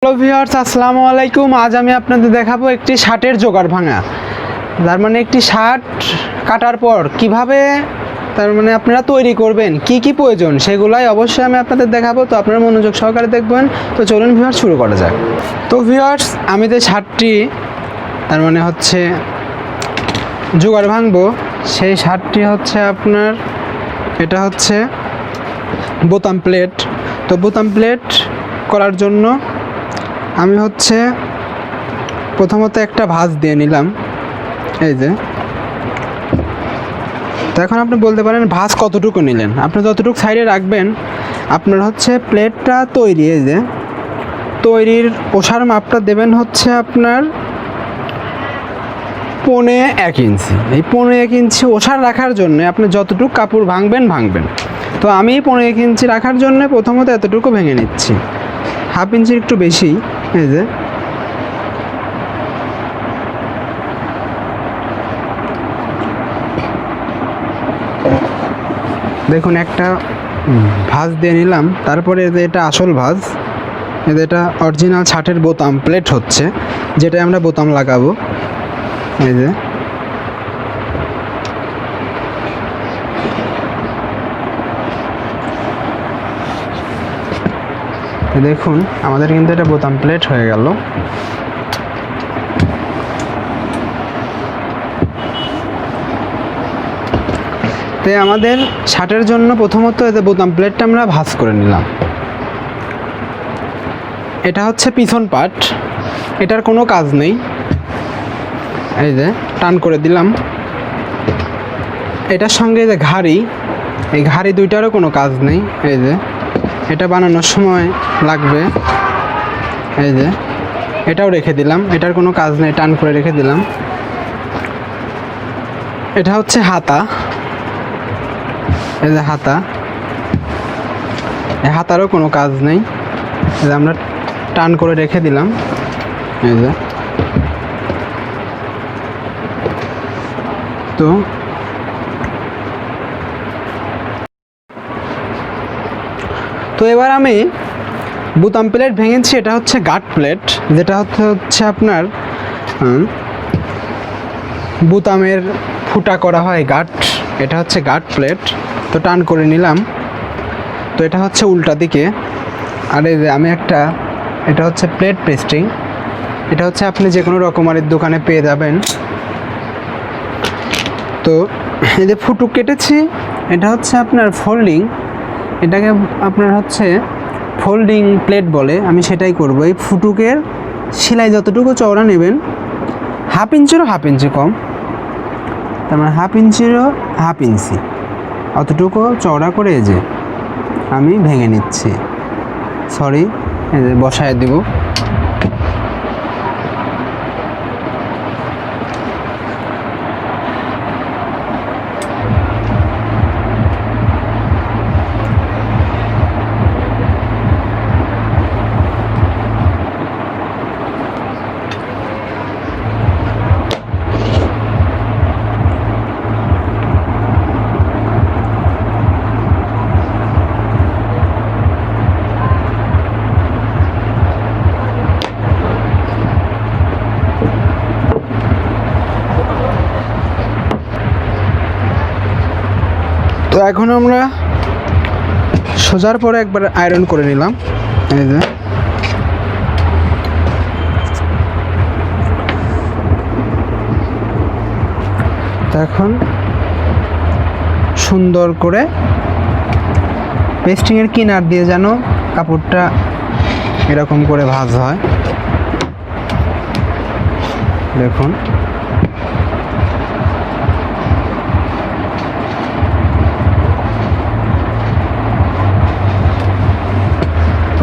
Hello viewers, আসসালামু আলাইকুম। আজ আমি আপনাদের দেখাবো একটি শার্টের জোগাড় ভাঙা। তার মানে একটি শার্ট কাটার পর কিভাবে আপনারা তৈরি করবেন, কি কি প্রয়োজন সেগুলাই অবশ্যই আমি আপনাদের দেখাবো। তো আপনারা মনোযোগ সহকারে দেখবেন। তো চলুন ভিউয়ার্স, শুরু করা যাক। তো ভিউয়ার্স, আমি যে শার্টটি জোগাড় ভাঙবো, সেই শার্টটি আপনার এটা বোতাম প্লেট। তো বোতাম প্লেট করার জন্য আমি প্রথমত একটা ভাঁজ দিয়ে নিলাম, এই যে। তো এখন আপনি বলতে পারেন ভাঁজ কতটুকু নিলেন। আপনি যতটুকু সাইডে রাখবেন, আপনার প্লেটটা তৈরি, এই যে তৈরির ওষার মাপটা দেবেন আপনার 1.25 ইঞ্চি। এই 1.25 ইঞ্চি ওষার রাখার জন্য আপনি যতটুকু কাপড় ভাঙবেন। তো আমি 1.25 ইঞ্চি রাখার জন্য প্রথমত এতটুকু ভেঙে নিচ্ছি, 1/2 ইঞ্চির একটু বেশি, এই যে। দেখুন, একটা ভাঁজ দিয়ে নিলাম। তারপরে এটা আসল ভাঁজ, এটা অরিজিনাল শার্টের বোতাম প্লেট যেটা আমরা বোতাম লাগাবো, এই যে। দেখুন, আমাদের কিন্তু এটা বোতাম প্লেট হয়ে গেল। তাই আমাদের শার্টের জন্য প্রথমত এতে বোতাম প্লেটটা আমরা ভাঁজ করে নিলাম। এটা পিছন পার্ট, এটার কোনো কাজ নেই, এই যে টান করে দিলাম। এটার সঙ্গে যে ঘাড়ি, এই ঘাড়ি দুইটারও কোনো কাজ নেই, এই যে। এটা বানানোর সময় লাগবে, এই যে। এটাও রেখে দিলাম, এটার কোনো কাজ নেই, টান করে রেখে দিলাম। এটা হাতা, এই যে হাতা, এই হাতারও কোনো কাজ নেই, এই যে আমরা টান করে রেখে দিলাম, এই যে। তো এবার আমি বোতাম প্লেট ভেঙেছি। এটা গার্ড প্লেট, যেটা আপনার বোতামের ফুটা করা হয় গার্ড। এটা গার্ড প্লেট। তো টান করে নিলাম। তো এটা উল্টা দিকে। আর এই যে আমি এটা প্লেট পেস্টিং। এটা আপনি যে কোনো রকমারির দোকানে পেয়ে যাবেন। তো এই যে ফুটুক কেটেছি, এটা আপনার ফোল্ডিং। এটাকে আপনার ফোল্ডিং প্লেট বলে, আমি সেটাই করব। এই ফুটুকের সেলাই যতটুকু চওড়া নেবেন, 1/2 ইঞ্চিরও 1/2 ইঞ্চি কম, তার মানে 1/2 ইঞ্চিরও 1/2 ইঞ্চি অতটুকু চওড়া করে এই যে আমি ভেঙে নিচ্ছি। এই যে বসায় দিব। তো এখন আমরা সোজার পরে একবার আয়রন করে নিলাম, এই যে। তো এখন সুন্দর করে পেস্টিংয়ের কিনার দিয়ে যেন কাপড়টা এরকম করে ভাঁজ হয়, দেখুন।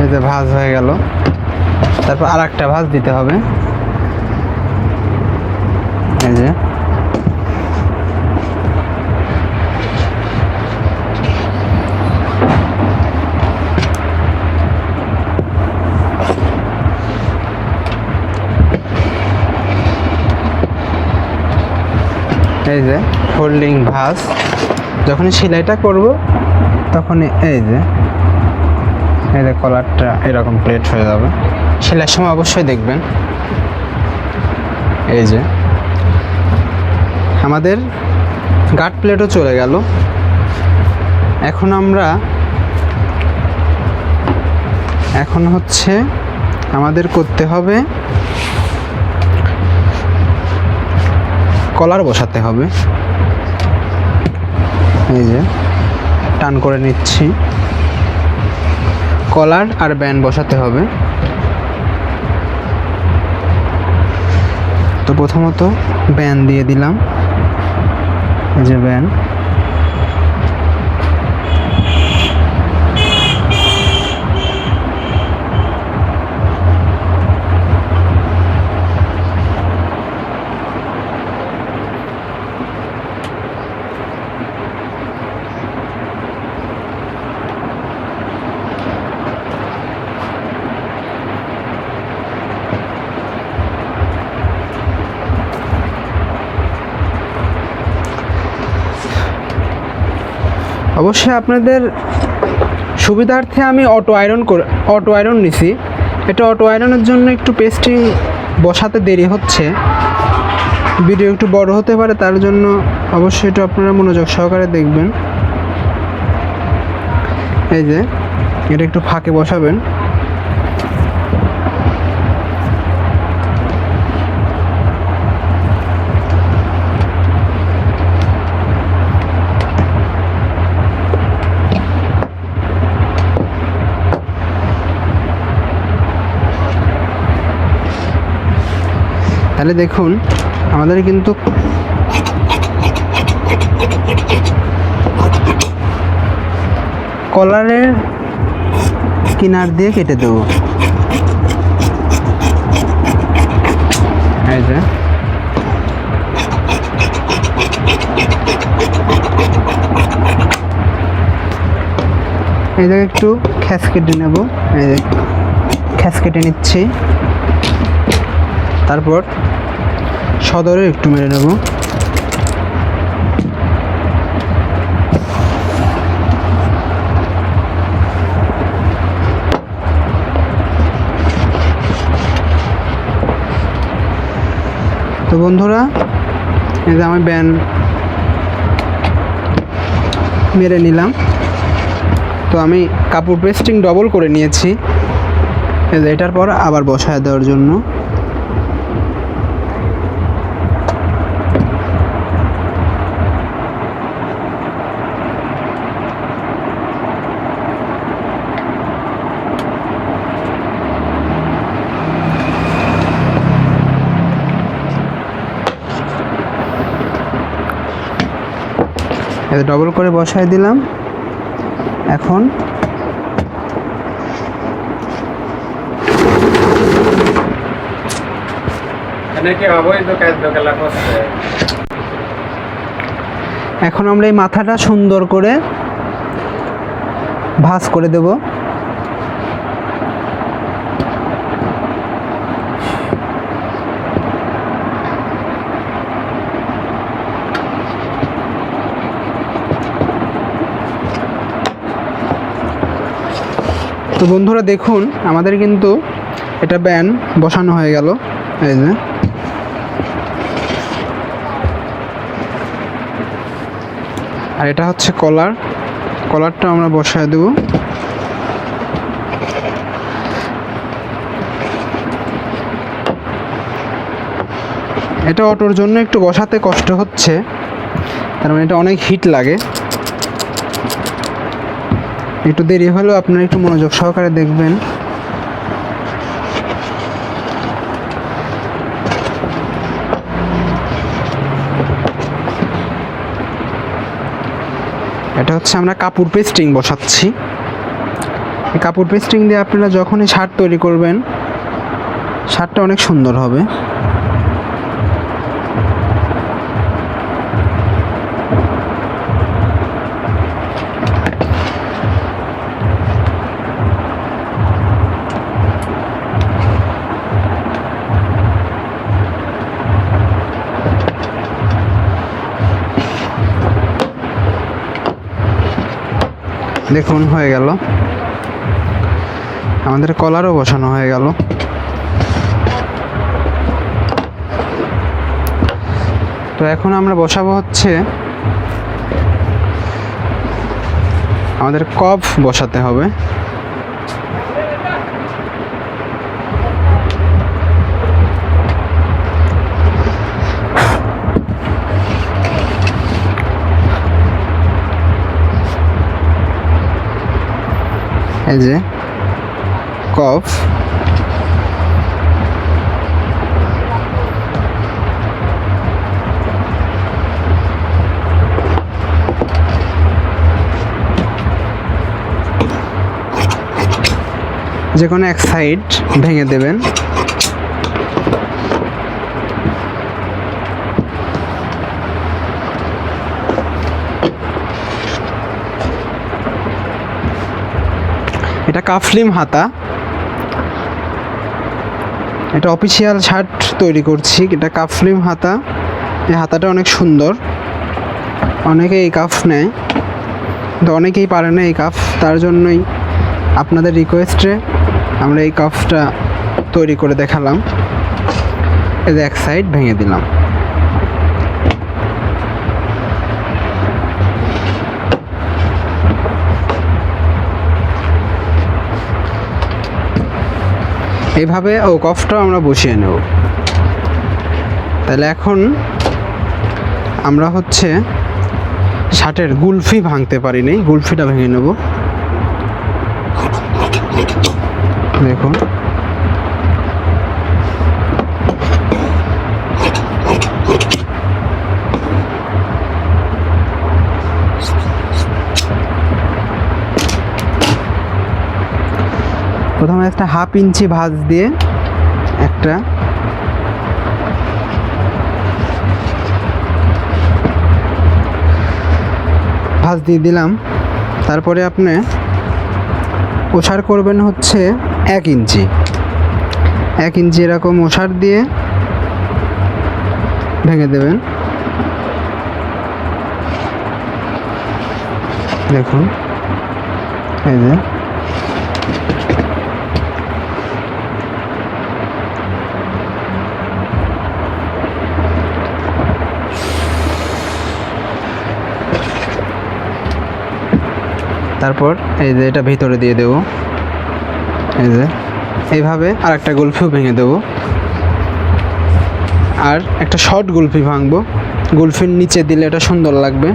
এই যে ভাঁজ হয়ে গেল। তারপর আর একটা ভাঁজ দিতে হবে, এই যে। এই যে ফোল্ডিং ভাঁজ। যখন সেলাইটা করব তখন এই যে কলারটা এরকম প্লেট হয়ে যাবে। সেলাইয়ের সময় অবশ্যই দেখবেন। এই যে আমাদের গার্ড প্লেটও চলে গেল। এখন হচ্ছে আমাদের করতে হবে কলার বসাতে হবে। এই যে টান করে নিচ্ছি, কলার আর ব্যান্ড বসাতে হবে। তো প্রথমত ব্যান্ড দিয়ে দিলাম, এই যে ব্যান্ড। অবশ্যই আপনাদের সুবিধার্থে আমি অটো আয়রন নিছি। এটা অটো আয়রনের জন্য একটু পেস্টিং বসাতে দেরি হচ্ছে, ভিডিও একটু বড় হতে পারে, তার জন্য অবশ্যই একটু আপনারা মনোযোগ সহকারে দেখবেন। এই যে এটা একটু ফাঁকে বসাবেন। তাহলে দেখুন আমাদের কিন্তু কলারের কিনার দিয়ে কেটে দেবো। এই যে এই জায়গায় একটু খ্যাস কেটে নেব। এই যে খ্যাস কেটে নিচ্ছি, তারপর সদরে একটু মেরে নেব। তো বন্ধুরা, এই যে আমি ব্যান্ড মেরে নিলাম। তো আমি কাপড় পেস্টিং ডবল করে নিয়েছি, এই যে এটার পর আবার বসায় দেওয়ার জন্য। ডবল করে বসায় দিলাম। এখন আমরা এই মাথাটা সুন্দর করে ভাঁজ করে দেব। তো বন্ধুরা দেখুন আমাদের কিন্তু এটা ব্যান্ড বসানো হয়ে গেল। এই যে আর এটা হচ্ছে কলারটা আমরা বসায় দেব। এটা অটোর জন্য একটু বসাতে কষ্ট হচ্ছে, কারণ এটা অনেক হিট লাগে। একটু দেরি হলেও আপনারা একটু মনোযোগ সহকারে দেখবেন। এটা হচ্ছে আমরা কাপড় পেস্টিং বসাচ্ছি। এই কাপড় পেস্টিং দিয়ে আপনারা যখনই শার্ট তৈরি করবেন, শার্টটা অনেক সুন্দর হবে। দেখুন হয়ে গেল, আমাদের কলারও বসানো হয়ে গেল। তো এখন আমরা বসাবো হচ্ছে আমাদের কফ বসাতে হবে। এই যে কফ, যে কোনো এক সাইড ভেঙে দেবেন। এটা কাফলিম হাতা, এটা অফিসিয়াল শার্ট তৈরি করছি। এটা কাফলিম হাতা, এই হাতাটা অনেক সুন্দর, অনেকে এই কাফ নেয়, কিন্তু অনেকেই পারে না এই কাফ। তার জন্যই আপনাদের রিকোয়েস্টে আমরা এই কাফটা তৈরি করে দেখালাম। এই যে এক সাইড ভেঙে দিলাম। এইভাবে ও কফটাও আমরা বসিয়ে নেব। তাহলে এখন আমরা হচ্ছে শার্টের গুলফি ভাঙতে পারিনি, গুলফিটা ভেঙে নেব। দেখুন প্রথমে একটা 1/2 ইঞ্চি ভাঁজ দিয়ে একটা ভাঁজ দিয়ে দিলাম। তারপরে আপনি ওষার করবেন হচ্ছে 1 ইঞ্চি, 1 ইঞ্চি এরকম ওষার দিয়ে ভেঙে দেবেন। দেখুন এই যে তারপর এই যে এটা ভিতরে দিয়ে দেব। এই যে এইভাবে আর একটা গুলফিও ভেঙে দেব, আর একটা শর্ট গুলফি ভাঙবো। গুলফির নিচে দিলে এটা সুন্দর লাগবে।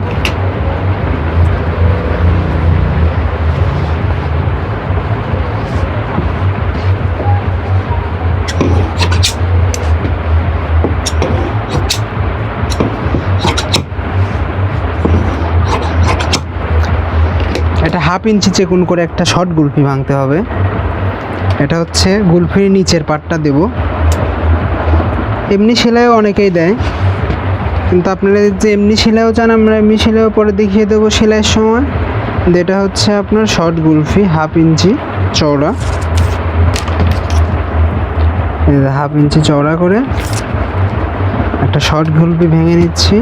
এটা 1/2 ইঞ্চি চেকুন করে একটা শর্ট গুলফি ভাঙতে হবে। এটা হচ্ছে গুলফির নিচের পাটটা দেব। এমনি সেলাইও অনেকেই দেয়, কিন্তু আপনারা যে এমনি সেলাইও চান আমরা এমনি সেলাইও পরে দেখিয়ে দেবো সেলাইয়ের সময়। এটা হচ্ছে আপনার শর্ট গুলফি 1/2 ইঞ্চি চওড়া। 1/2 ইঞ্চি চওড়া করে একটা শর্ট গুলফি ভেঙে নিচ্ছি।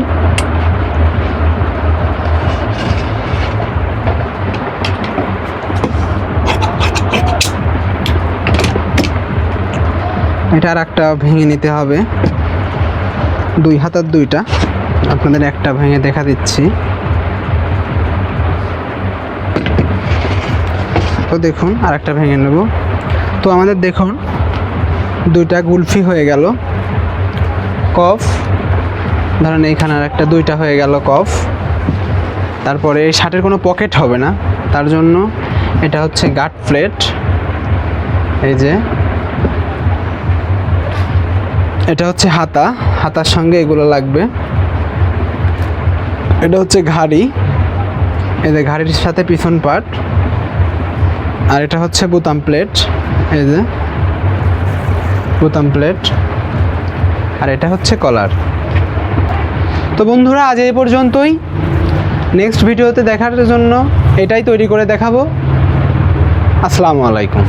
এটা আর একটা ভেঙে নিতে হবে, 2 হাতার 2টা। আপনাদের একটা ভেঙে দেখা দিচ্ছি। তো দেখুন আর একটা ভেঙে নেব। তো আমাদের দেখুন 2টা গুলফি হয়ে গেল। কফ ধরেন এইখানে আর একটা 2টা হয়ে গেল কফ। তারপরে এই শার্টের কোনো পকেট হবে না, তার জন্য এটা হচ্ছে গার্ড প্লেট। এই যে এটা হচ্ছে হাতা, হাতার সঙ্গে এগুলো লাগবে। এটা হচ্ছে ঘাড়ি, এই যে ঘাড়ির সাথে পিছন পার্ট। আর এটা হচ্ছে বোতাম প্লেট, এই যে বোতাম প্লেট। আর এটা হচ্ছে কলার। তো বন্ধুরা আজ এই পর্যন্তই। নেক্সট ভিডিওতে দেখার জন্য এটাই তৈরি করে দেখাবো। আসসালামু আলাইকুম।